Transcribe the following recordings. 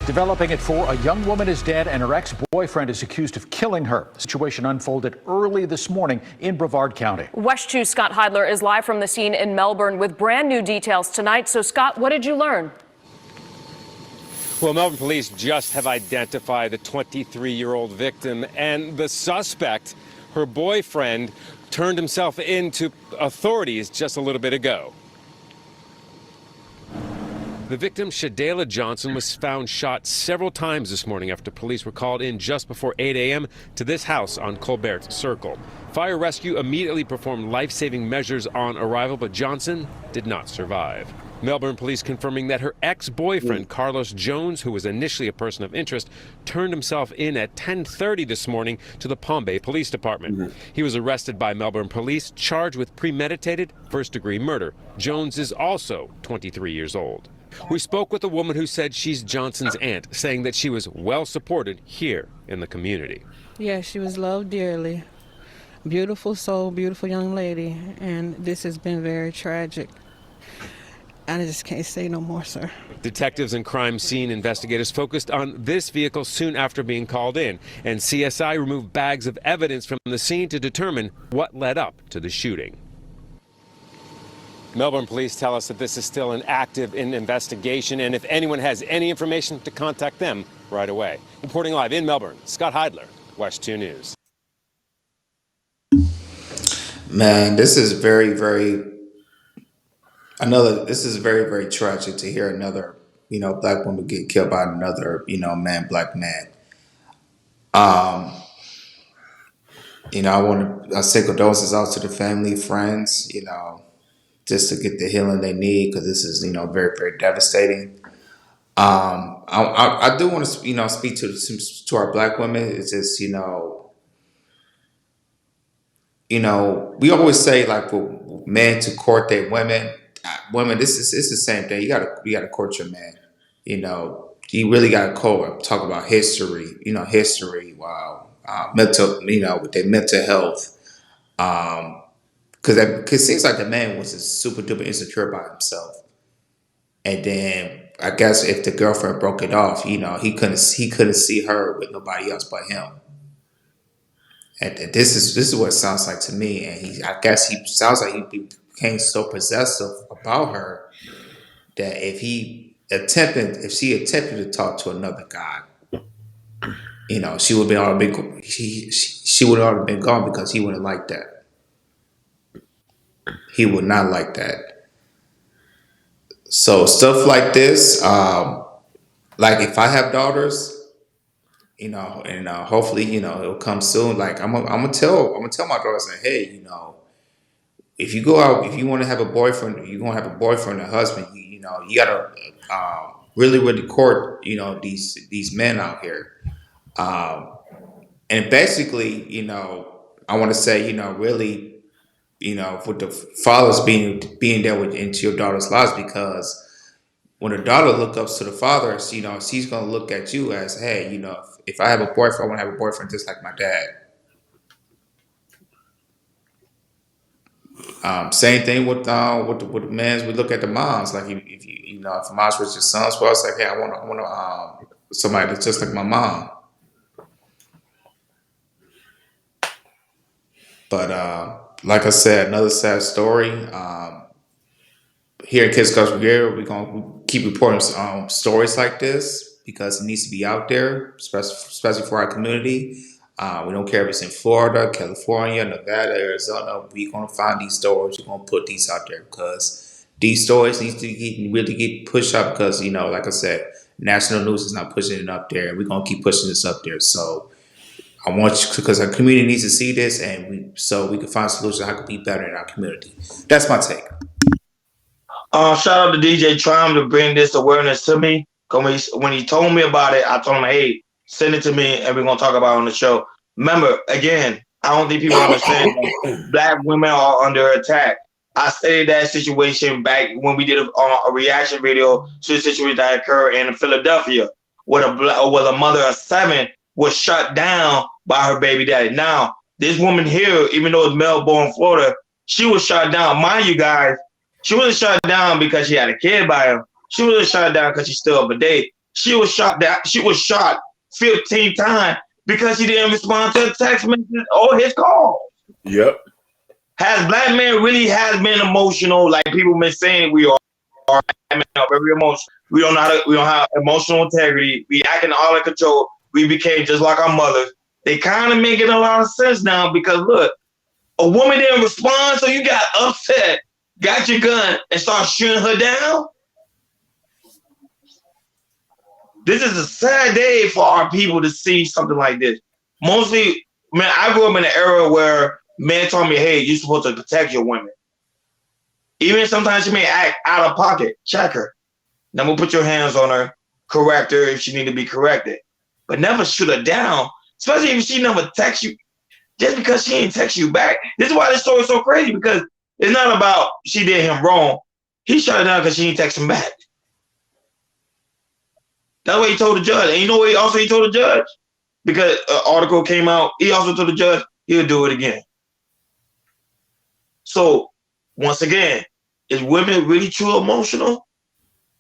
Developing at 4, a young woman is dead and her ex-boyfriend is accused of killing her. The situation unfolded early this morning in Brevard County. West 2's Scott Heidler is live from the scene in Melbourne with brand new details tonight. So, Scott, what did you learn? Well, Melbourne police just have identified the 23-year-old victim, and the suspect, her boyfriend, turned himself in to authorities just a little bit ago. The victim, Shadayla Johnson, was found shot several times this morning after police were called in just before 8 a.m. to this house on Colbert Circle. Fire rescue immediately performed life-saving measures on arrival, but Johnson did not survive. Melbourne police confirming that her ex-boyfriend, Carlos Jones, who was initially a person of interest, turned himself in at 10:30 this morning to the Palm Bay Police Department. He was arrested by Melbourne police, charged with premeditated first-degree murder. Jones is also 23 years old. We spoke with a woman who said she's Johnson's aunt, saying that she was well supported here in the community. Yeah, she was loved dearly. Beautiful soul, beautiful young lady, and this has been very tragic. I just can't say no more, sir. Detectives and crime scene investigators focused on this vehicle soon after being called in, and CSI removed bags of evidence from the scene to determine what led up to the shooting. Melbourne police tell us that this is still an active investigation, and if anyone has any information, to contact them right away. Reporting live in Melbourne, Scott Heidler, West 2 News. Man, this is very, very tragic to hear another, black woman get killed by another, black man. I say condolences out to the family, friends, just to get the healing they need, because this is, very, very devastating. I do want to, speak to our black women. It's just, we always say, like, for men to court their women. Women, it's the same thing. You gotta court your man. You really gotta talk about history. Wow, mental. With their mental health. Because it seems like the man was just super duper insecure by himself, and then I guess if the girlfriend broke it off, he couldn't see her with nobody else but him. And this is what it sounds like to me. And I guess he sounds like he became so possessive about her that if she attempted to talk to another guy, she would have already been gone, because he wouldn't like that. He would not like that. So stuff like this, like if I have daughters, and hopefully, it'll come soon. Like I'm gonna tell my daughters, like, hey, if you go out, if you want to have a boyfriend, you're gonna have a boyfriend or husband. You gotta really, really court, these men out here. And basically, I want to say, really, with the fathers being there into your daughter's lives, because when a daughter looks up to the father, she's gonna look at you as, hey, if I have a boyfriend, I want to have a boyfriend just like my dad. Same thing with the men. We look at the moms. Like if moms was your sons, well, it's like, hey, I want somebody that's just like my mom. But like I said, another sad story. Here in Kids Coast Brigade, we're gonna keep reporting stories like this, because it needs to be out there, especially for our community. We don't care if it's in Florida, California, Nevada, Arizona. We're going to find these stories. We're going to put these out there, because these stories need to really get pushed up, because, like I said, national news is not pushing it up there. And we're going to keep pushing this up there. So I want you, because our community needs to see this, and so we can find solutions how to be better in our community. That's my take. Shout out to DJ Tryme to bring this awareness to me. When he told me about it, I told him, hey, send it to me, and we're going to talk about it on the show. Remember, again, I don't think people understand that black women are under attack. I stated that situation back when we did a reaction video to the situation that occurred in Philadelphia, where a mother of 7 was shut down by her baby daddy. Now, this woman here, even though it's Melbourne, Florida, she was shut down. Mind you guys, she wasn't shut down because she had a kid by him. She wasn't shut down because she still up a date. she was shot 15 times because she didn't respond to a text message or his call. Yep. Has black men really has been emotional like people been saying we are? Very emotional. We don't have emotional integrity. We acting all in control. We became just like our mothers. They kind of making a lot of sense now because look, a woman didn't respond, so you got upset, got your gun, and start shooting her down. This is a sad day for our people to see something like this. Mostly, man, I grew up in an era where men told me, hey, you're supposed to protect your women. Even sometimes she may act out of pocket. Check her. Never put your hands on her. Correct her if she need to be corrected. But never shoot her down, especially if she never text you. Just because she ain't text you back. This is why this story is so crazy, because it's not about she did him wrong. He shut her down because she ain't text him back. That's what he told the judge. And you know what he told the judge? Because an article came out, he also told the judge he'll do it again. So, once again, is women really true emotional?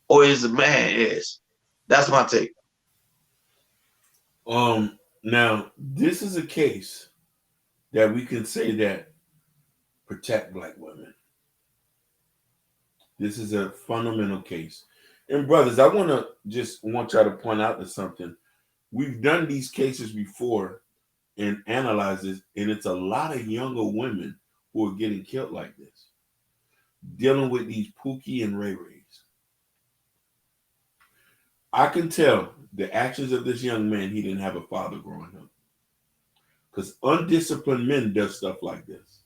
Or is the man is? That's my take. Now, this is a case that we can say that protect black women. This is a fundamental case. And brothers, I want y'all to point out to something. We've done these cases before and analyzed this, and it's a lot of younger women who are getting killed like this, dealing with these Pookie and Ray Rays. I can tell the actions of this young man, he didn't have a father growing up. Because undisciplined men does stuff like this.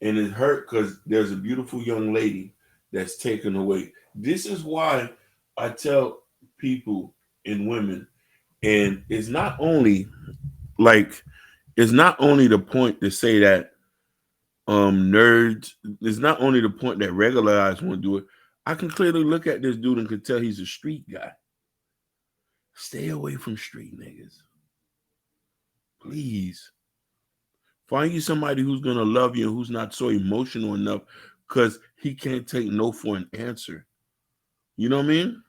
And it hurt because there's a beautiful young lady that's taken away. This is why I tell people and women, and it's not only the point to say that nerds, it's not only the point that regular eyes won't do it. I can clearly look at this dude and can tell he's a street guy. Stay away from street niggas. Please. Find you somebody who's going to love you and who's not so emotional enough because he can't take no for an answer. You know what I mean?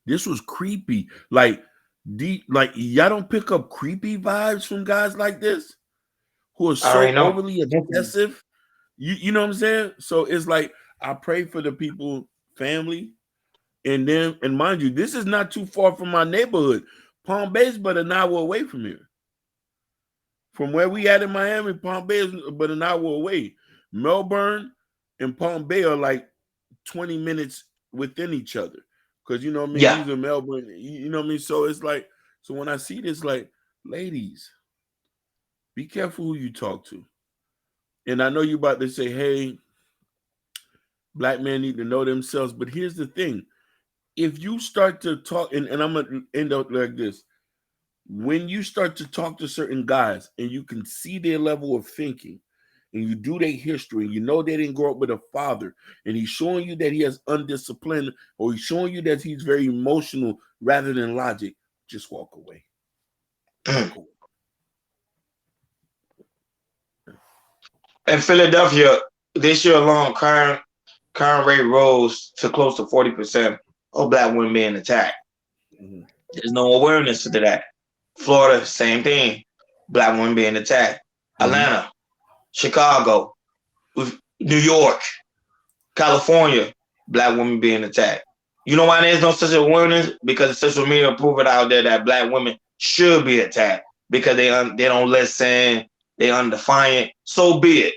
This was creepy. Like y'all don't pick up creepy vibes from guys like this who are so overly obsessive. You know what I'm saying? So it's like, I pray for the people, family, and mind you, this is not too far from my neighborhood. Palm Bay is but an hour away from here. From where we at in Miami, Palm Bay is but an hour away. Melbourne and Palm Bay are like 20 minutes within each other. Because, you know what I mean? Yeah. He's in Melbourne. You know what I mean? So it's like, so when I see this, like, ladies, be careful who you talk to. And I know you're about to say, hey, black men need to know themselves. But here's the thing. If you start to talk, and I'm going to end up like this. When you start to talk to certain guys and you can see their level of thinking and you do their history, and you know they didn't grow up with a father, and he's showing you that he has undisciplined, or he's showing you that he's very emotional rather than logic, just walk away. In Philadelphia, this year alone, crime rate rose to close to 40% of black women being attacked. Mm-hmm. There's no awareness to that. Florida, same thing. Black women being attacked. Mm-hmm. Atlanta, Chicago, New York, California, black women being attacked. You know why there's no such awareness? Because social media prove it out there that black women should be attacked because they don't listen, they undefiant. So be it.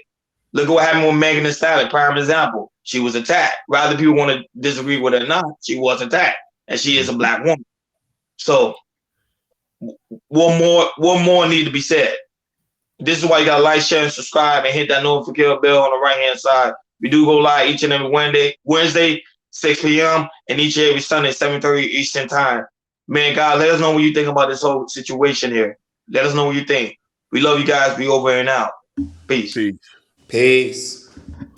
Look at what happened with Megan Thee Stallion, prime example. She was attacked. Rather people want to disagree with her or not, she was attacked, and she is a black woman. So what more need to be said? This is why you got to like, share, and subscribe, and hit that notification bell on the right-hand side. We do go live each and every Wednesday, 6 p.m., and each and every Sunday, 7:30 Eastern time. Man, God, let us know what you think about this whole situation here. Let us know what you think. We love you guys. We over and out. Peace. Peace.